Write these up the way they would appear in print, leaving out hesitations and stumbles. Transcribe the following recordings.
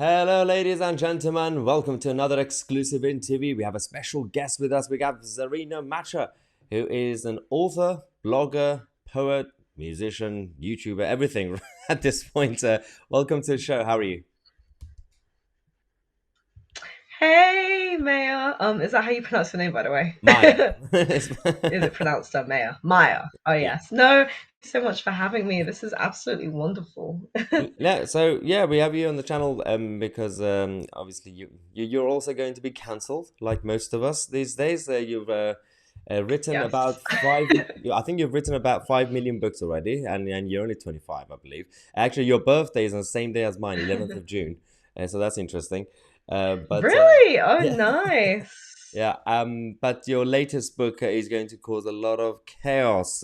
Hello, ladies and gentlemen. Welcome to another exclusive interview. We have a special guest with us. We have Zarina Macha, who is an author, blogger, poet, musician, YouTuber, everything at this point. Welcome to the show. How are you? Hey, Maya. Is that how you pronounce your name, by the way? Maya. Is it pronounced Maya? Maya. Oh, Yeah. yes. No, thank you so much for having me. This is absolutely wonderful. Yeah, so yeah, we have you on the channel because obviously you're also going to be cancelled like most of us these days. You've written Yes. about I think you've written about 5 million books already, and you're only 25, I believe. Actually, your birthday is on the same day as mine, 11th of June, so that's interesting. But Really? Oh, yeah, nice. yeah. But your latest book is going to cause a lot of chaos.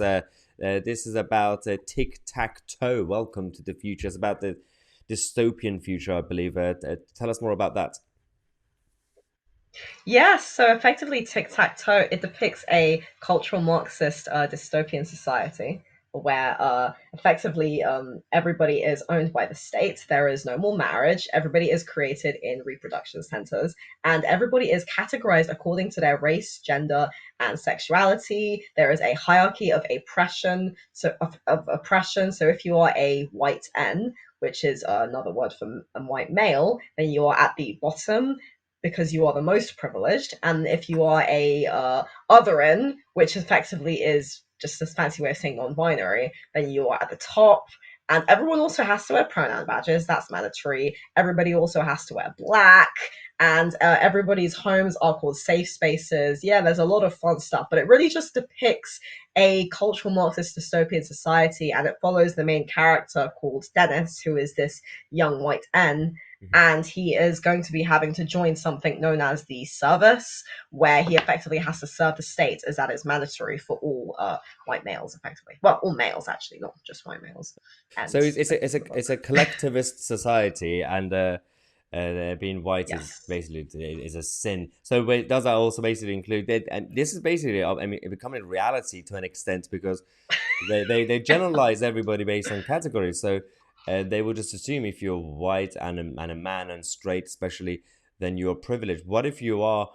This is about Tic Tac Toe. Welcome to the future. It's about the dystopian future, I believe. Tell us more about that. Yes, so effectively, Tic Tac Toe, it depicts a cultural Marxist dystopian society where effectively everybody is owned by the state. There is no more marriage. Everybody is created in reproduction centers, and everybody is categorized according to their race, gender, and sexuality. There is a hierarchy of oppression. Of oppression. So if you are a white N, which is another word for a white male, then you are at the bottom because you are the most privileged. And if you are a otherin, which effectively is just a fancy way of saying non-binary, then you are at the top. And everyone also has to wear pronoun badges. That's mandatory. Everybody also has to wear black. And everybody's homes are called safe spaces. Yeah, there's a lot of fun stuff, but it really just depicts a cultural Marxist dystopian society, and it follows the main character called Dennis, who is this young white N, and he is going to be having to join something known as the service, where he effectively has to serve the state, as that is mandatory for all white males, effectively. Well, all males actually, not just white males, So and it's a it's effectively a the it's book. a collectivist society, and being white is Yes. basically is a sin. So does that also basically include that? And this is basically, I mean, it becoming reality to an extent because they generalize everybody based on categories. So they will just assume if you're white and a man and straight, especially, then you're privileged. What if you are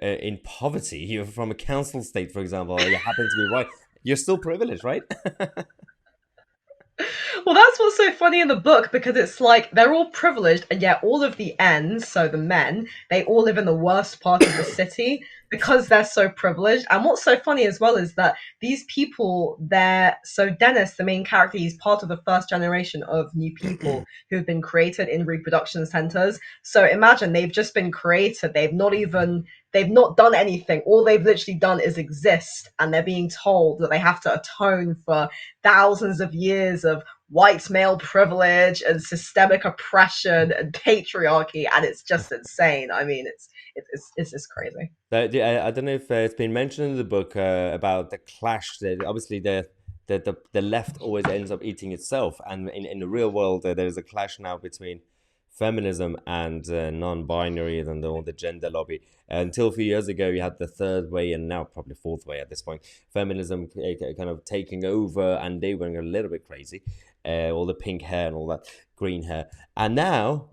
in poverty? You're from a council state, for example, or you happen to be white. You're still privileged, right? Well, that's what's so funny in the book because it's like they're all privileged, and yet all of the ends, so the men, they all live in the worst part of the city because they're so privileged. And what's so funny as well is that these people, they're so Dennis, the main character, he's part of the first generation of new people who've been created in reproduction centers. So imagine they've just been created, they've not done anything. All they've literally done is exist, and they're being told that they have to atone for thousands of years of white male privilege and systemic oppression and patriarchy, and it's just insane. I mean, it's just crazy. I don't know if it's been mentioned in the book about the clash. That obviously the left always ends up eating itself, and in the real world there is a clash now between feminism and non-binary and all the gender lobby. Until a few years ago, you had the third way, and now probably fourth way at this point. Feminism kind of taking over, and they went a little bit crazy. All the pink hair and all that green hair, and now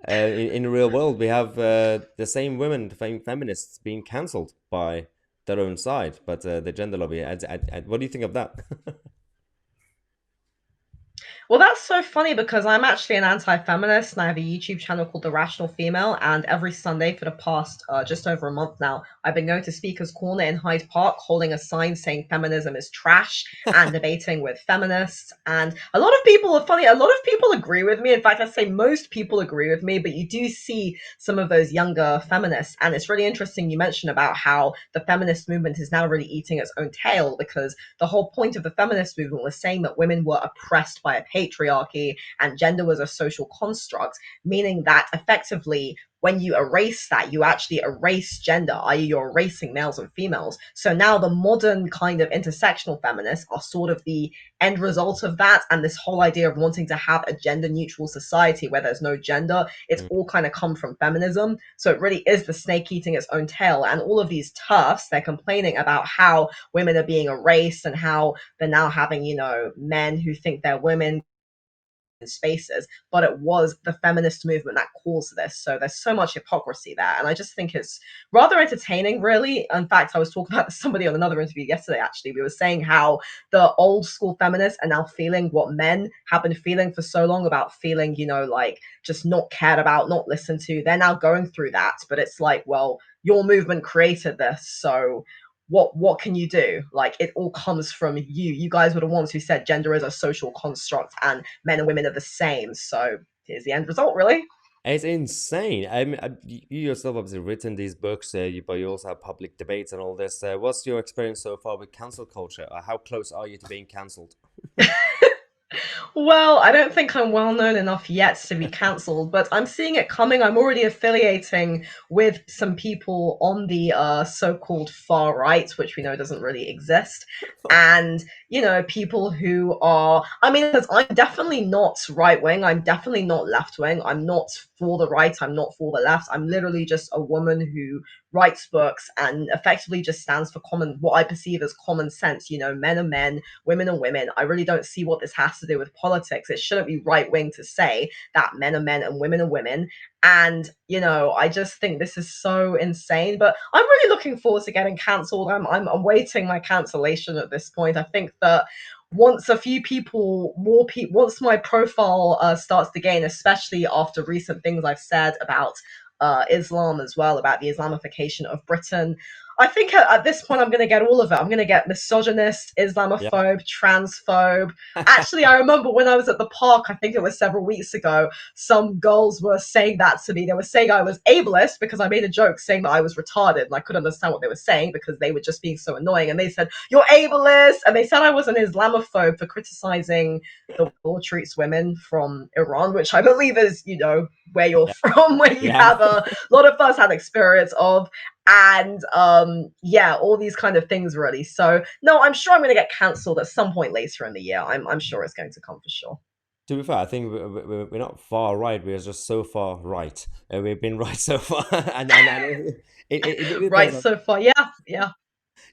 in the real world, we have the same women, the same feminists, being cancelled by their own side, but the gender lobby. What do you think of that? Well, that's so funny because I'm actually an anti-feminist and I have a YouTube channel called The Rational Female. And every Sunday for the past just over a month now, I've been going to Speaker's Corner in Hyde Park, holding a sign saying feminism is trash and debating with feminists. And a lot of people are funny. A lot of people agree with me. In fact, I'd say most people agree with me. But you do see some of those younger feminists, and it's really interesting. You mentioned about how the feminist movement is now really eating its own tail because the whole point of the feminist movement was saying that women were oppressed by a patriarchy and gender was a social construct, meaning that effectively when you erase that, you actually erase gender, i.e., you're erasing males and females. So now the modern kind of intersectional feminists are sort of the end result of that. And this whole idea of wanting to have a gender neutral society where there's no gender, it's all kind of come from feminism. So it really is the snake eating its own tail. And all of these turfs, they're complaining about how women are being erased and how they're now having, men who think they're women spaces, but it was the feminist movement that caused this. So there's so much hypocrisy there. And I just think it's rather entertaining, really. In fact, I was talking about somebody on another interview yesterday, actually. We were saying how the old school feminists are now feeling what men have been feeling for so long about feeling, like just not cared about, not listened to. They're now going through that. But it's like, well, your movement created this. So what can you do? Like, it all comes from you guys were the ones who said gender is a social construct and men and women are the same. So here's the end result, really. It's insane. I mean, you yourself obviously written these books, but you also have public debates and all this. What's your experience so far with cancel culture? How close are you to being cancelled? Well, I don't think I'm well known enough yet to be cancelled, but I'm seeing it coming. I'm already affiliating with some people on the so-called far right, which we know doesn't really exist. And, people who are, I mean, because I'm definitely not right wing, I'm definitely not left wing, I'm not for the right, I'm not for the left. I'm literally just a woman who writes books and effectively just stands for what I perceive as common sense. Men are men, women are women. I really don't see what this has to do with politics. It shouldn't be right wing to say that men are men and women are women. And, I just think this is so insane. But I'm really looking forward to getting cancelled. I'm awaiting my cancellation at this point. I think that once a few people, more people, once my profile starts to gain, especially after recent things I've said about Islam as well, about the Islamification of Britain, I think at this point I'm going to get all of it. I'm going to get misogynist, Yeah. Islamophobe, transphobe. Actually, I remember when I was at the park, I think it was several weeks ago, some girls were saying that to me. They were saying I was ableist because I made a joke saying that I was retarded, and I couldn't understand what they were saying because they were just being so annoying. And they said, "You're ableist," and they said I was an Islamophobe for criticizing the law treats women from Iran, which I believe is, where you're Yeah. from, where you Yeah. have a lot of first-hand experience of. And yeah, all these kind of things, really. So no, I'm sure I'm going to get cancelled at some point later in the year. I'm sure it's going to come for sure. To be fair, I think we're not far right. We're just so far right. We've been right so far, and it really depends Right on. so far, yeah, yeah.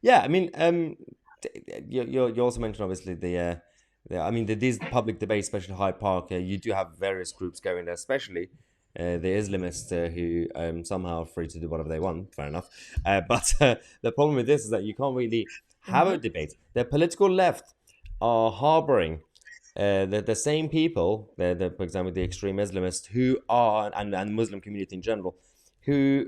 Yeah, I mean, you also mentioned obviously I mean, these public debates, especially Hyde Park, you do have various groups going there, especially the Islamists who somehow are free to do whatever they want. Fair enough. But the problem with this is that you can't really have a Mm-hmm. debate. The political left are harboring the same people, for example, the extreme Islamists, who are, and Muslim community in general, who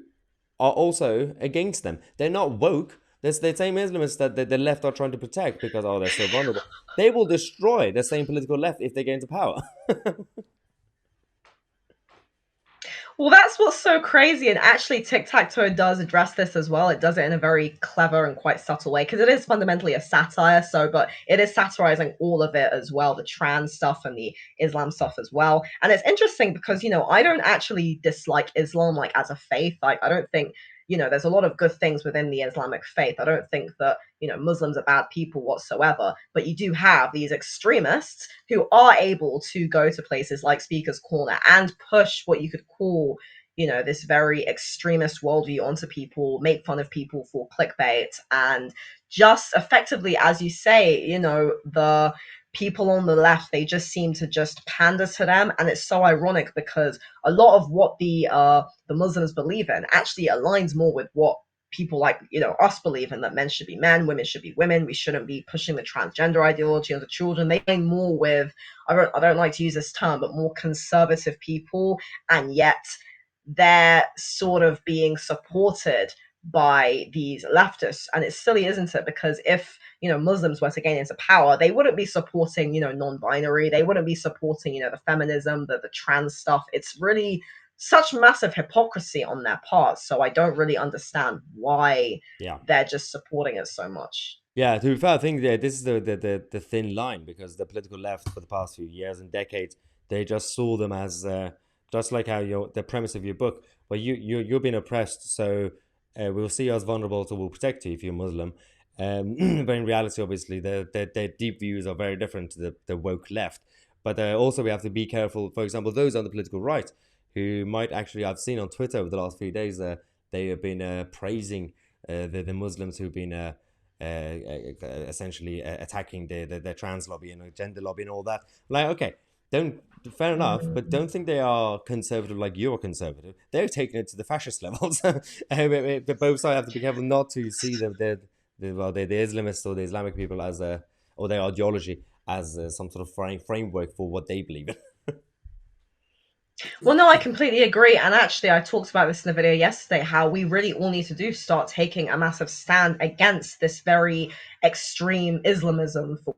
are also against them. They're not woke. There's the same Islamists that the left are trying to protect because, oh, they're so vulnerable. They will destroy the same political left if they get into power. Well, that's what's so crazy. And actually, Tic Tac Toe does address this as well. It does it in a very clever and quite subtle way because it is fundamentally a satire. So, but it is satirizing all of it as well, the trans stuff and the Islam stuff as well. And it's interesting because, I don't actually dislike Islam like as a faith. Like, I don't think, there's a lot of good things within the Islamic faith. I don't think that, Muslims are bad people whatsoever. But you do have these extremists who are able to go to places like Speaker's Corner and push what you could call, this very extremist worldview onto people, make fun of people for clickbait, and just effectively, as you say, the people on the left, they just seem to just pander to them. And it's so ironic because a lot of what the Muslims believe in actually aligns more with what people like us believe in, that men should be men, women should be women, we shouldn't be pushing the transgender ideology onto children. They aim more with, I don't like to use this term, but more conservative people, and yet they're sort of being supported by these leftists. And it's silly, isn't it? Because if Muslims were to gain into power, they wouldn't be supporting non-binary, they wouldn't be supporting the feminism, the trans stuff. It's really such massive hypocrisy on their part. So I don't really understand why Yeah. they're just supporting it so much. Yeah, to be fair, I think that this is the thin line because the political left for the past few years and decades, they just saw them as just like how the premise of your book, well, you're being oppressed, so we'll see you as vulnerable, so we'll protect you if you're Muslim. But in reality, obviously, their deep views are very different to the woke left. But also, we have to be careful. For example, those on the political right who might actually, I've seen on Twitter over the last few days, they have been praising the Muslims who've been essentially attacking the trans lobby and gender lobby and all that. Like, okay, don't fair enough, but Mm. don't think they are conservative like you're conservative. They're taking it to the fascist levels. Both sides have to be careful not to see the Islamists or the Islamic people as a or their ideology as some sort of framework for what they believe in. Well, no, I completely agree. And actually, I talked about this in the video yesterday how we really all need to do start taking a massive stand against this very extreme Islamism, for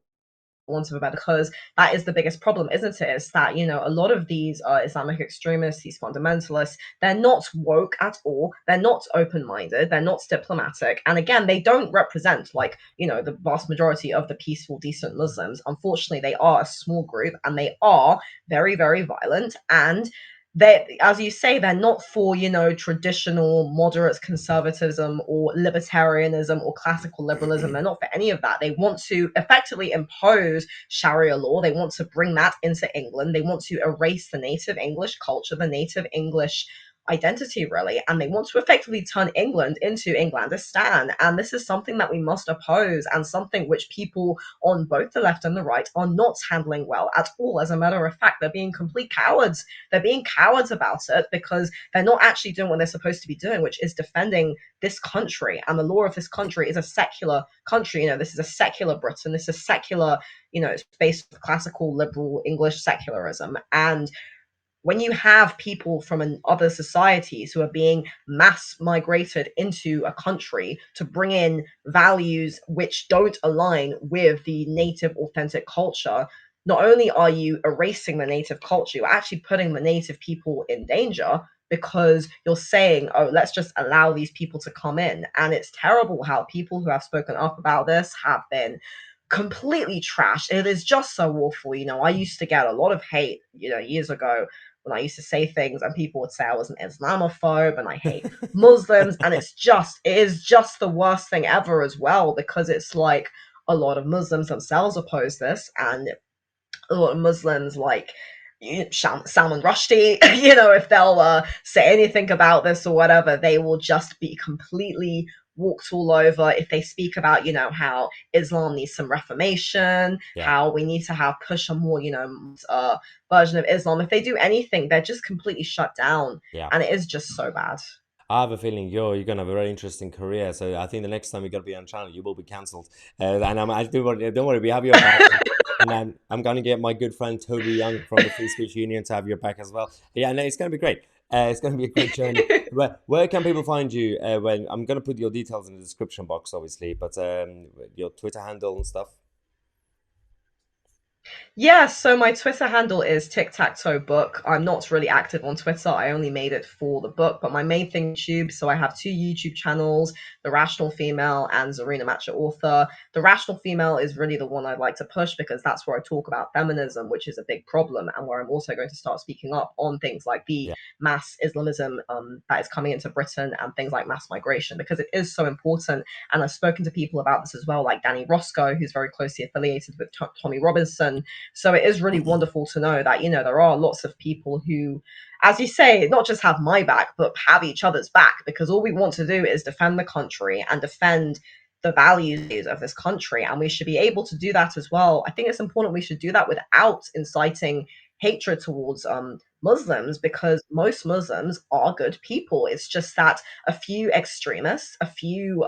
want of a better, because that is the biggest problem, isn't it? Is that, a lot of these Islamic extremists, these fundamentalists, they're not woke at all. They're not open minded. They're not diplomatic. And again, they don't represent, like, the vast majority of the peaceful, decent Muslims. Unfortunately, they are a small group and they are very, very violent. And they, as you say, they're not for, traditional moderate conservatism or libertarianism or classical liberalism. They're not for any of that. They want to effectively impose Sharia law. They want to bring that into England. They want to erase the native English culture, the native English identity, really. And they want to effectively turn England into Englandistan. And this is something that we must oppose, and something which people on both the left and the right are not handling well at all. As a matter of fact, they're being complete cowards. They're being cowards about it because they're not actually doing what they're supposed to be doing, which is defending this country. And the law of this country is a secular country. This is a secular Britain. This is secular, it's based on classical liberal English secularism. And when you have people from other societies who are being mass migrated into a country to bring in values which don't align with the native authentic culture, not only are you erasing the native culture, you're actually putting the native people in danger, because you're saying, oh, let's just allow these people to come in. And it's terrible how people who have spoken up about this have been completely trashed. It is just so awful. I used to get a lot of hate, years ago, when I used to say things and people would say I was an Islamophobe and I hate Muslims. And it is just the worst thing ever as well, because it's like a lot of Muslims themselves oppose this, and a lot of Muslims, like Salman Rushdie, if they'll say anything about this or whatever, they will just be completely walked all over. If they speak about, how Islam needs some reformation, Yeah, how we need to have push a more, version of Islam, if they do anything, they're just completely shut down. yeah. And it is just so bad. I have a feeling you're gonna have a very interesting career. So I think the next time you're gonna be on channel, you will be cancelled. And I do worry, don't worry, we have your back. And I'm gonna get my good friend Toby Young from the Free Speech Union to have your back as well. Yeah, no, it's gonna be great. It's gonna be a great journey. Where can people find you? When I'm gonna put your details in the description box, obviously, but your Twitter handle and stuff. Yeah, so my Twitter handle is Tic Tac Toe Book. I'm not really active on Twitter. I only made it for the book, but my main thing is YouTube. So I have two YouTube channels, The Rational Female and Zarina Matcha Author. The Rational Female is really the one I'd like to push, because that's where I talk about feminism, which is a big problem, and where I'm also going to start speaking up on things like the Yeah, mass Islamism that is coming into Britain, and things like mass migration, because it is so important. And I've spoken to people about this as well, like Danny Roscoe, who's very closely affiliated with Tommy Robinson. So it is really wonderful to know that, there are lots of people who, as you say, not just have my back, but have each other's back, because all we want to do is defend the country and defend the values of this country. And we should be able to do that as well. I think it's important we should do that without inciting hatred towards Muslims, because most Muslims are good people. It's just that a few extremists, a few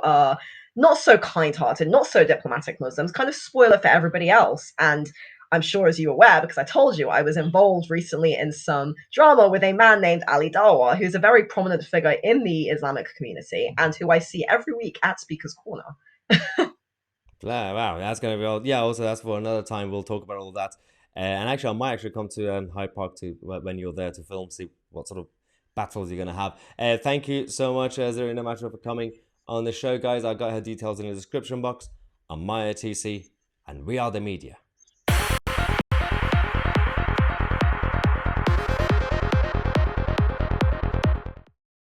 not so kind-hearted, not so diplomatic Muslims kind of spoil it for everybody else. And I'm sure, as you're aware, because I told you, I was involved recently in some drama with a man named Ali Dawa, who's a very prominent figure in the Islamic community and who I see every week at Speaker's Corner. wow, that's gonna be all. Yeah, also that's for another time. We'll talk about all that. And actually, I might actually come to Hyde Park to when you're there to film, see what sort of battles you're gonna have. Thank you so much, Zarina Matra, for coming on the show, guys. I got her details in the description box. I'm Maya TC, and we are the media.